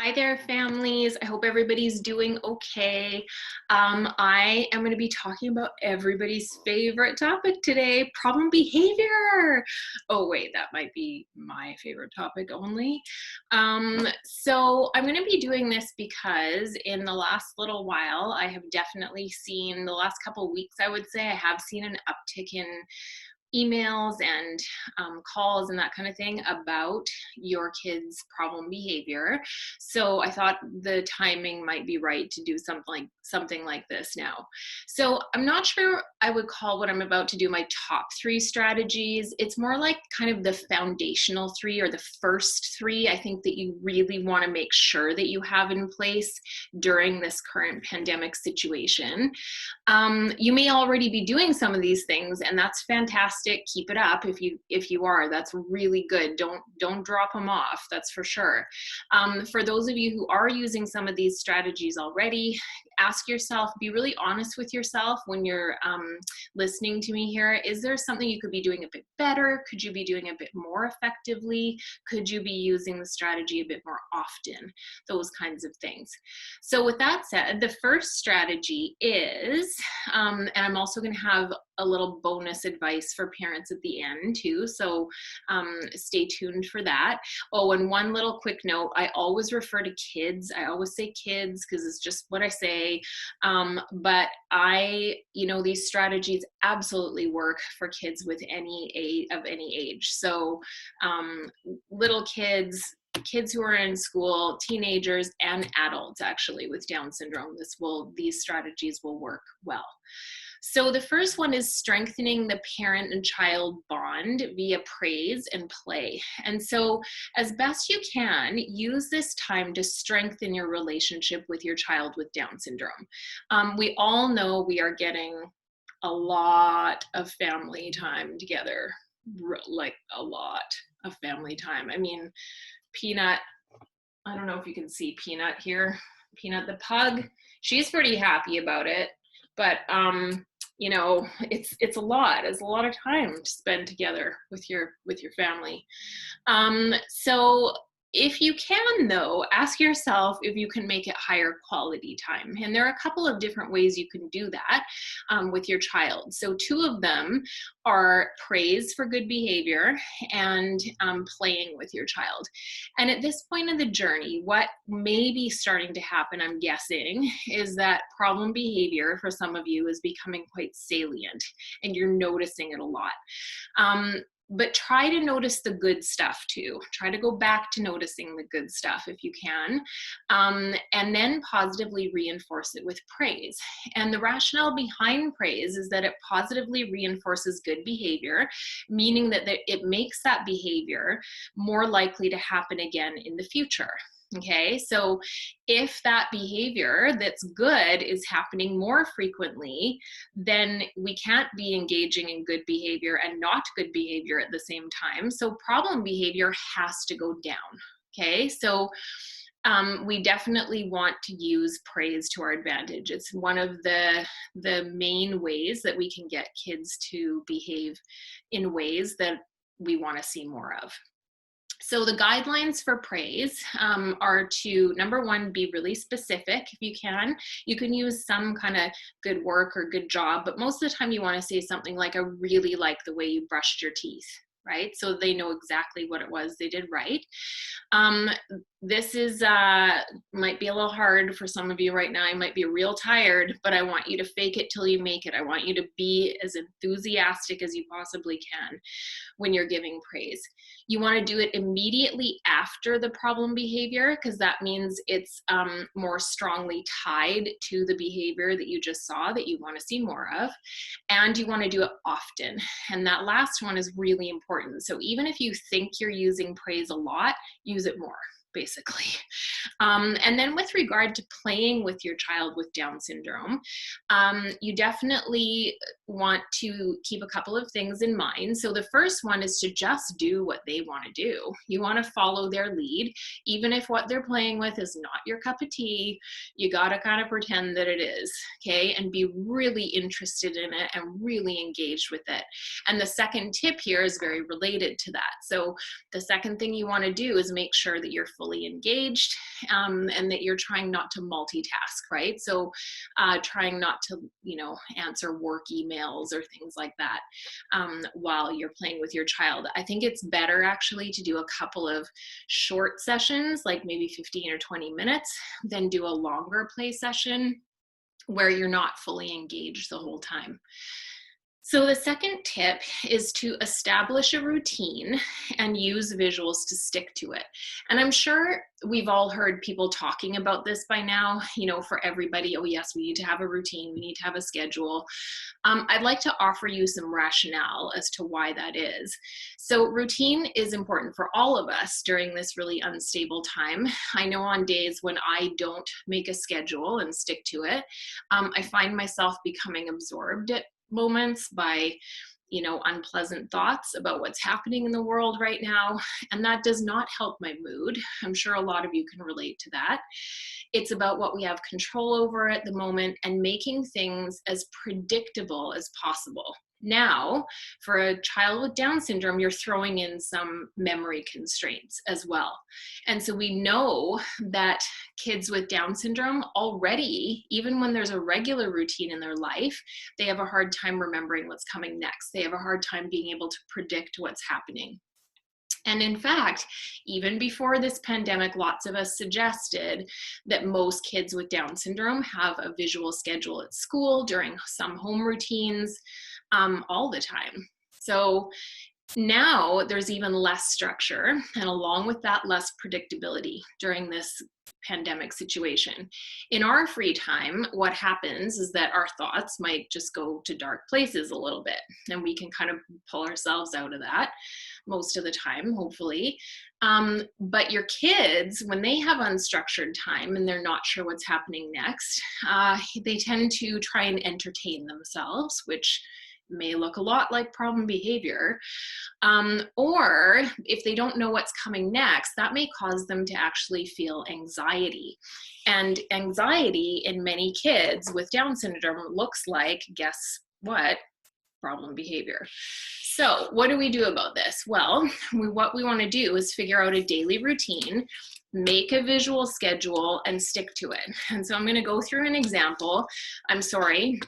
Hi there, families. I hope everybody's doing okay. I am going to be talking about everybody's favorite topic today, problem behavior. Oh, wait, that might be my favorite topic only. So I'm going to be doing this because in the last little while, I have definitely seen, the last couple of weeks, I would say, I have seen an uptick in emails and calls and that kind of thing about your kids' problem behavior. So I thought the timing might be right to do something like this now. So I'm not sure I would call what I'm about to do my top 3 strategies. It's more like kind of the foundational 3 or the first 3 I think that you really want to make sure that you have in place during this current pandemic situation. You may already be doing some of these things, and that's fantastic. Keep it up if you are. That's really good. Don't drop them off. That's for sure. For those of you who are using some of these strategies already, ask yourself, be really honest with yourself when you're listening to me here. Is there something you could be doing a bit better? Could you be doing a bit more effectively? Could you be using the strategy a bit more often? Those kinds of things. So with that said, the first strategy is, and I'm also going to have a little bonus advice for parents at the end too, so stay tuned for that. Oh, and one little quick note, I always refer to kids. I always say kids because it's just what I say, but these strategies absolutely work for kids with any age. So little kids who are in school, teenagers, and adults actually with Down syndrome, these strategies will work well. So the first one is strengthening the parent and child bond via praise and play. And so as best you can, use this time to strengthen your relationship with your child with Down syndrome. We all know we are getting a lot of family time together, like a lot of family time. I mean, Peanut, I don't know if you can see Peanut here. Peanut the pug, she's pretty happy about it, but it's a lot. It's a lot of time to spend together with your family. So if you can, though, ask yourself if you can make it higher quality time. And there are a couple of different ways you can do that with your child. So 2 of them are praise for good behavior and playing with your child. And at this point in the journey, what may be starting to happen, I'm guessing, is that problem behavior for some of you is becoming quite salient and you're noticing it a lot. But try to notice the good stuff too. Try to go back to noticing the good stuff if you can, and then positively reinforce it with praise. And the rationale behind praise is that it positively reinforces good behavior, meaning that it makes that behavior more likely to happen again in the future. Okay, so if that behavior that's good is happening more frequently, then we can't be engaging in good behavior and not good behavior at the same time. So problem behavior has to go down. Okay, so we definitely want to use praise to our advantage. It's one of the main ways that we can get kids to behave in ways that we want to see more of. So the guidelines for praise are to, number 1, be really specific if you can. You can use some kind of good work or good job, but most of the time you want to say something like, I really like the way you brushed your teeth, right? So they know exactly what it was they did right. This is might be a little hard for some of you right now. You might be real tired, but I want you to fake it till you make it. I want you to be as enthusiastic as you possibly can when you're giving praise. You want to do it immediately after the problem behavior, because that means it's more strongly tied to the behavior that you just saw that you want to see more of. And you want to do it often. And that last one is really important. So even if you think you're using praise a lot, use it more, basically. And then with regard to playing with your child with Down syndrome, you definitely want to keep a couple of things in mind. So the first one is to just do what they want to do. You want to follow their lead, even if what they're playing with is not your cup of tea. You got to kind of pretend that it is, okay? And be really interested in it and really engaged with it. And the second tip here is very related to that. So the second thing you want to do is make sure that you're fully fully engaged, and that you're trying not to multitask, right? So trying not to, answer work emails or things like that while you're playing with your child. I think it's better actually to do a couple of short sessions, like maybe 15 or 20 minutes, than do a longer play session where you're not fully engaged the whole time. So the second tip is to establish a routine and use visuals to stick to it. And I'm sure we've all heard people talking about this by now, for everybody. Oh yes, we need to have a routine. We need to have a schedule. I'd like to offer you some rationale as to why that is. So routine is important for all of us during this really unstable time. I know on days when I don't make a schedule and stick to it, I find myself becoming absorbed at moments by unpleasant thoughts about what's happening in the world right now, and that does not help my mood. I'm sure a lot of you can relate to that. It's about what we have control over at the moment and making things as predictable as possible. Now, for a child with Down syndrome, you're throwing in some memory constraints as well. And so we know that kids with Down syndrome already, even when there's a regular routine in their life, they have a hard time remembering what's coming next. They have a hard time being able to predict what's happening. And in fact, even before this pandemic, lots of us suggested that most kids with Down syndrome have a visual schedule at school during some home routines all the time. So now there's even less structure, and along with that, less predictability during this pandemic situation. In our free time, what happens is that our thoughts might just go to dark places a little bit, and we can kind of pull ourselves out of that most of the time, hopefully. But your kids, when they have unstructured time and they're not sure what's happening next, they tend to try and entertain themselves, which may look a lot like problem behavior. Or if they don't know what's coming next, that may cause them to actually feel anxiety. And anxiety in many kids with Down syndrome looks like, guess what? Problem behavior. So what do we do about this? Well, what we want to do is figure out a daily routine, make a visual schedule, and stick to it. And so I'm going to go through an example. I'm sorry,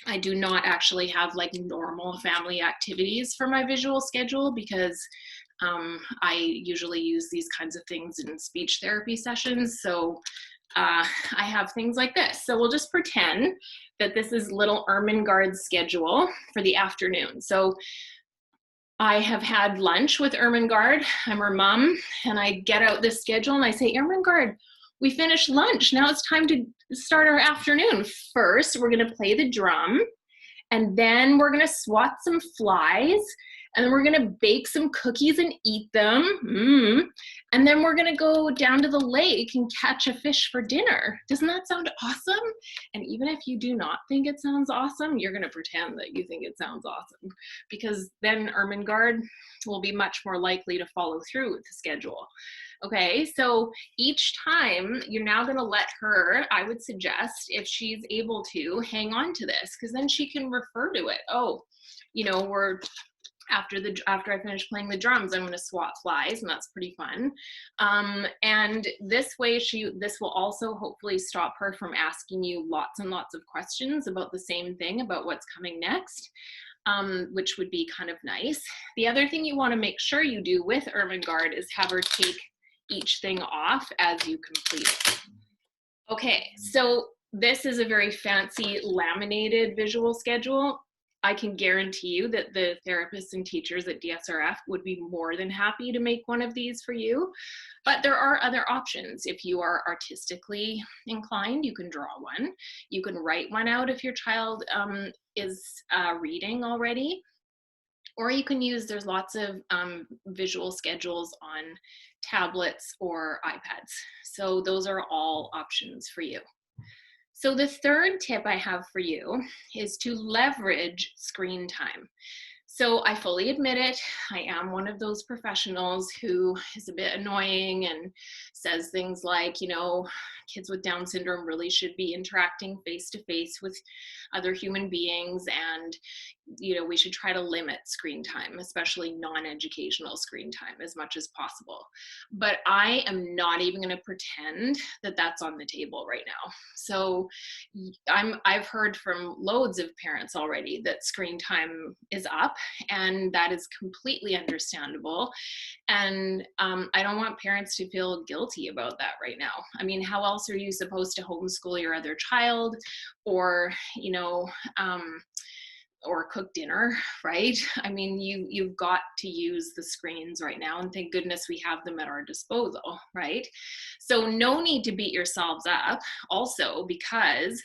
I do not actually have like normal family activities for my visual schedule because I usually use these kinds of things in speech therapy sessions. So I have things like this. So we'll just pretend that this is little Ermengarde's schedule for the afternoon. So I have had lunch with Ermengarde. I'm her mom, and I get out this schedule and I say, Ermengarde, we finished lunch. Now it's time to start our afternoon. First, we're going to play the drum, and then we're going to swat some flies, and then we're going to bake some cookies and eat them. And then we're going to go down to the lake and catch a fish for dinner. Doesn't that sound awesome? And even if you do not think it sounds awesome, you're going to pretend that you think it sounds awesome, because then Ermengarde will be much more likely to follow through with the schedule. Okay, so each time you're now going to let her, I would suggest, if she's able to, hang on to this, because then she can refer to it. Oh, we're after I finish playing the drums, I'm going to swat flies, and that's pretty fun. And this way, this will also hopefully stop her from asking you lots and lots of questions about the same thing, about what's coming next, which would be kind of nice. The other thing you want to make sure you do with Ermengarde is have her take each thing off as you complete it. Okay, so this is a very fancy laminated visual schedule. I can guarantee you that the therapists and teachers at DSRF would be more than happy to make one of these for you. But there are other options. If you are artistically inclined, you can draw one. You can write one out if your child is reading already. Or you can use, there's lots of visual schedules on tablets or iPads. So those are all options for you. So the third tip I have for you is to leverage screen time. So I fully admit it, I am one of those professionals who is a bit annoying and says things like, kids with Down syndrome really should be interacting face-to-face with other human beings, and we should try to limit screen time, especially non-educational screen time, as much as possible. But I am not even going to pretend that that's on the table right now. So I've heard from loads of parents already that screen time is up, and that is completely understandable. And I don't want parents to feel guilty about that right now. I mean, how else are you supposed to homeschool your other child, or or cook dinner, right? I mean, you've got to use the screens right now, and thank goodness we have them at our disposal, right? So no need to beat yourselves up also, because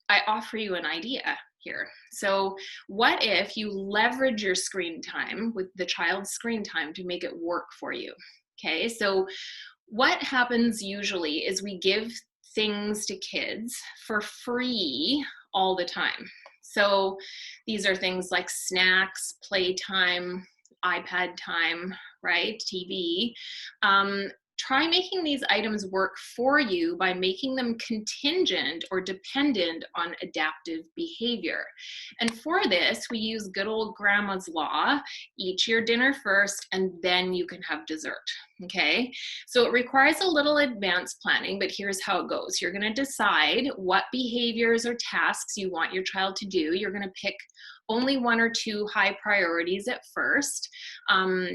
I offer you an idea here. So what if you leverage your screen time with the child's screen time to make it work for you? Okay, so what happens usually is we give things to kids for free all the time. So these are things like snacks, playtime, iPad time, right? TV. Try making these items work for you by making them contingent or dependent on adaptive behavior. And for this, we use good old grandma's law: eat your dinner first and then you can have dessert. Okay, so it requires a little advanced planning, but here's how it goes. You're going to decide what behaviors or tasks you want your child to do. You're going to pick only 1 or 2 high priorities at first.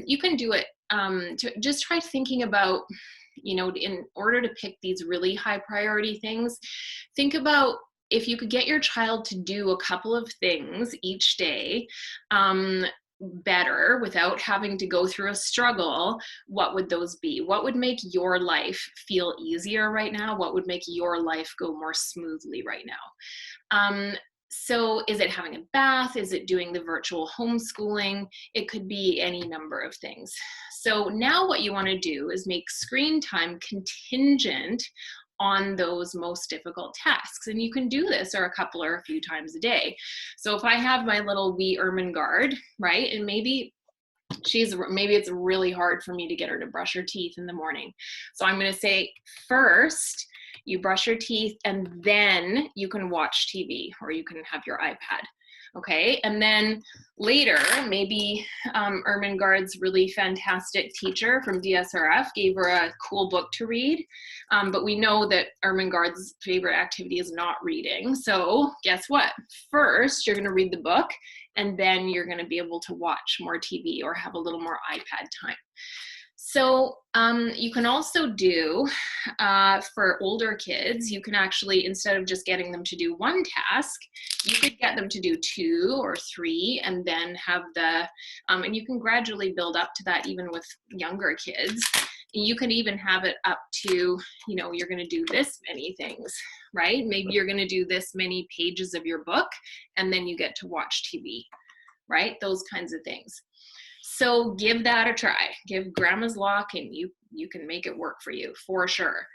You can do it to just try thinking about, in order to pick these really high priority things, think about if you could get your child to do a couple of things each day better without having to go through a struggle, what would those be? What would make your life feel easier right now? What would make your life go more smoothly right now? So is it having a bath? Is it doing the virtual homeschooling? It could be any number of things. So now what you want to do is make screen time contingent on those most difficult tasks. And you can do this or a few times a day. So if I have my little wee Ermengarde, right, and maybe it's really hard for me to get her to brush her teeth in the morning. So I'm going to say, first, you brush your teeth and then you can watch TV or you can have your iPad. Okay, and then later, maybe Ermengarde's really fantastic teacher from DSRF gave her a cool book to read, but we know that Ermengarde's favorite activity is not reading. So guess what? First, you're going to read the book, and then you're going to be able to watch more TV or have a little more iPad time. So you can also do, for older kids, you can actually, instead of just getting them to do 1 task, you could get them to do 2 or 3, and then have and you can gradually build up to that even with younger kids. And you can even have it up to, you're going to do this many things, right? Maybe you're going to do this many pages of your book, and then you get to watch TV, right? Those kinds of things. So give that a try. Give grandma's law, and you can make it work for you for sure.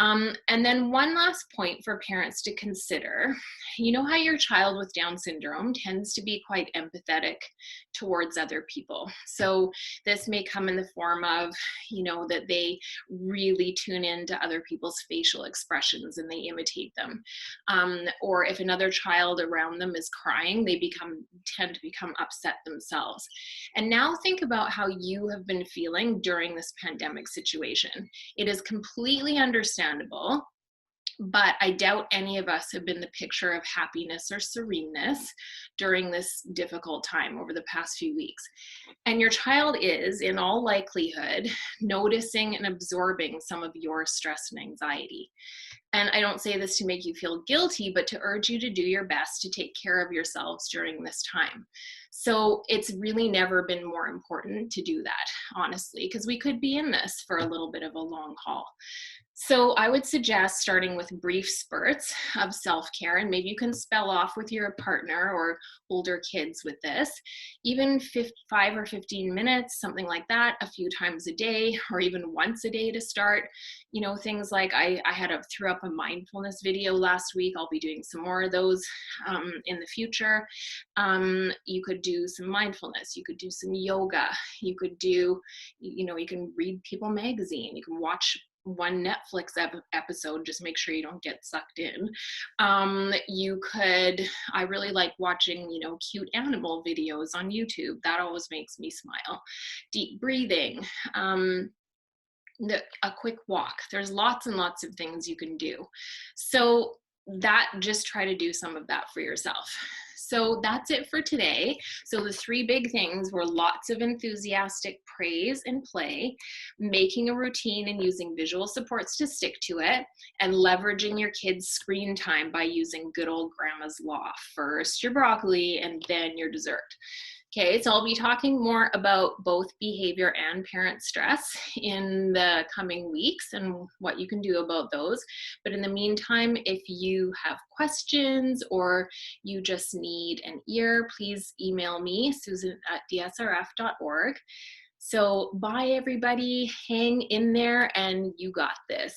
And then one last point for parents to consider, you know how your child with Down syndrome tends to be quite empathetic towards other people. So this may come in the form of, that they really tune into other people's facial expressions and they imitate them. Or if another child around them is crying, they tend to become upset themselves. And now think about how you have been feeling during this pandemic situation. It is completely understandable, but I doubt any of us have been the picture of happiness or sereneness during this difficult time over the past few weeks. And your child is, in all likelihood, noticing and absorbing some of your stress and anxiety. And I don't say this to make you feel guilty, but to urge you to do your best to take care of yourselves during this time. So it's really never been more important to do that, honestly, because we could be in this for a little bit of a long haul. So I would suggest starting with brief spurts of self-care, and maybe you can spell off with your partner or older kids with this, even 5 or 15 minutes, something like that, a few times a day, or even once a day to start. Things like I threw up a mindfulness video last week. I'll be doing some more of those in the future. You could do some mindfulness. You could do some yoga. You could do, you can read People magazine. You can watch one Netflix episode, just make sure you don't get sucked in. You could, I really like watching, you know, cute animal videos on YouTube. That always makes me smile. Deep breathing, a quick walk. There's lots and lots of things you can do. So that, just try to do some of that for yourself. So that's it for today. So the 3 big things were lots of enthusiastic praise and play, making a routine and using visual supports to stick to it, and leveraging your kids' screen time by using good old grandma's law. First your broccoli and then your dessert. Okay, so I'll be talking more about both behavior and parent stress in the coming weeks and what you can do about those. But in the meantime, if you have questions or you just need an ear, please email me, susan@dsrf.org. So bye everybody, hang in there and you got this.